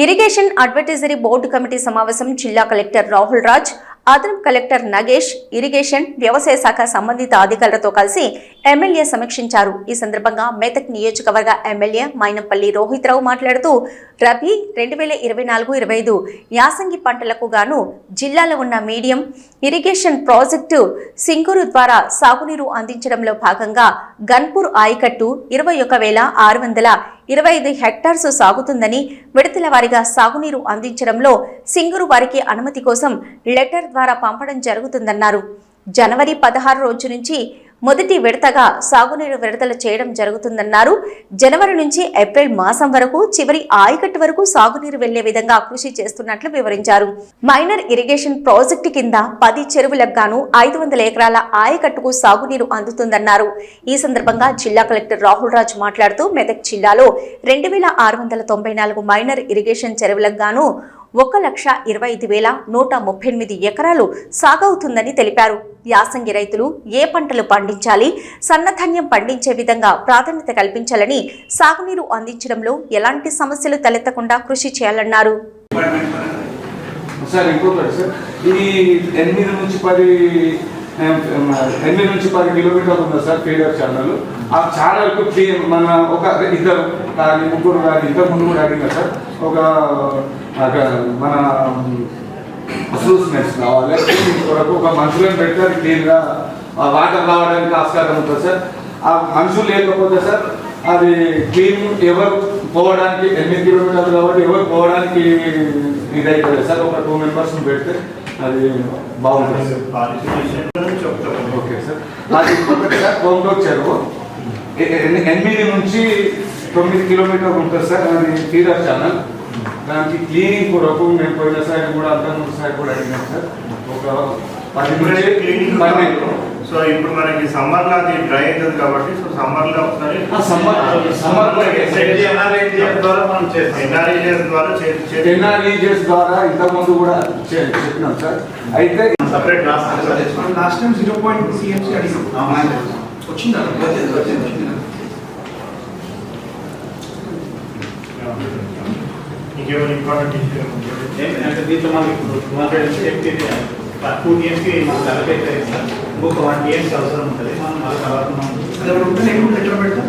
Irrigation advisory board committee సమావేశం జిల్లా collector Rahul Raj, అదనపు కలెక్టర్ నగేష్, ఇరిగేషన్, వ్యవసాయ శాఖ సంబంధిత అధికారులతో కలిసి ఎమ్మెల్యే సమీక్షించారు. ఈ సందర్భంగా మెదక్ నియోజకవర్గ ఎమ్మెల్యే మైనంపల్లి రోహిత్ రావు మాట్లాడుతూ రబీ 2024-25 యాసంగి పంటలకు గాను జిల్లాలో ఉన్న మీడియం ఇరిగేషన్ ప్రాజెక్టు సింగూరు ద్వారా సాగునీరు అందించడంలో భాగంగా గన్పూర్ ఆయకట్టు 21,625 హెక్టార్స్ సాగుతుందని, విడతల వారీగా సాగునీరు అందించడంలో సింగూరు వారికి అనుమతి కోసం లెటర్ ద్వారా పంపడం జరుగుతుందన్నారు. జనవరి 16 రోజు నుంచి మొదటి విడతగా సాగునీరు విడుదల చేయడం జరుగుతుందన్నారు. జనవరి నుంచి ఏప్రిల్ మాసం వరకు చివరి ఆయకట్టు వరకు సాగునీరు వెళ్లే విధంగా కృషి చేస్తున్నట్లు వివరించారు. మైనర్ ఇరిగేషన్ ప్రాజెక్టు కింద 10 చెరువులకు గాను 500 ఎకరాల ఆయకట్టుకు సాగునీరు అందుతుందన్నారు. ఈ సందర్భంగా జిల్లా కలెక్టర్ రాహుల్ రాజ్ మాట్లాడుతూ మెదక్ జిల్లాలో 2694 మైనర్ ఇరిగేషన్ చెరువులకు గాను 1,25,138 ఎకరాలు సాగవుతుందని తెలిపారు. యాసంగి రైతులు ఏ పంటలు పండించాలి, సన్నధాన్యం పండించే విధంగా ప్రాధాన్యత కల్పించాలని, సాగునీరు అందించడంలో ఎలాంటి సమస్యలు తలెత్తకుండా కృషి చేయాలన్నారు. ఎనిమిది నుంచి 10 కిలోమీటర్లు ఉంది సార్ ఫీడర్ ఛానల్. ఆ ఛానల్కు మన ఒక ఇద్దరు కానీ ముగ్గురు కానీ ఇంతకు ముందు కూడా అడిగిన సార్ ఒక మన అసోసియేట్స్ కావాలి. వరకు ఒక మనుషులను పెడితే అది క్లీన్గా వాటర్ రావడానికి ఆస్కారం ఉంటుంది సార్. ఆ మనుషులు లేకపోతే సార్ అది క్లీన్ ఎవరు పోవడానికి 8 కిలోమీటర్లు కాబట్టి ఎవరు పోవడానికి ఇదైతుంది సార్. ఒక 2 మెంబర్స్ని పెడితే అది బాగుంటుంది. Okay sir. అది ఇంకొకటి సార్ కోంగోక్ చెరువు 8 నుంచి 9 కిలోమీటర్లు ఉంటుంది సార్. అది ఫీడర్ ఛానల్. దానికి క్లీనింగ్ కొరకు మేము పోయిన సైడ్ కూడా అంతకుముందు సైడ్ కూడా అడిగినాం సార్. ఒక 10 నుంచి 12. సో ఇప్పుడు మనకి సమ్మర్లో అది డ్రై అవుతుంది కాబట్టి సో సమ్మర్లో ఒకసారి ఎన్ఆర్ఈజెస్ ద్వారా ఇంతకుముందు కూడా చెప్పినాం సార్. అయితే సపరేట్ లాస్ట్ టైం 0.2 CMC అడిగాం. వచ్చిందా? ఇంకేమైనా ఇంపార్టెంట్ ఇష్యూ అంటే దీంట్లో మనకి 2 TMC మనకు అలకైతే ఇంకొక 1 TMC అవసరం ఉంటుంది. మనం మళ్ళీ లెటర్ పెడతాం.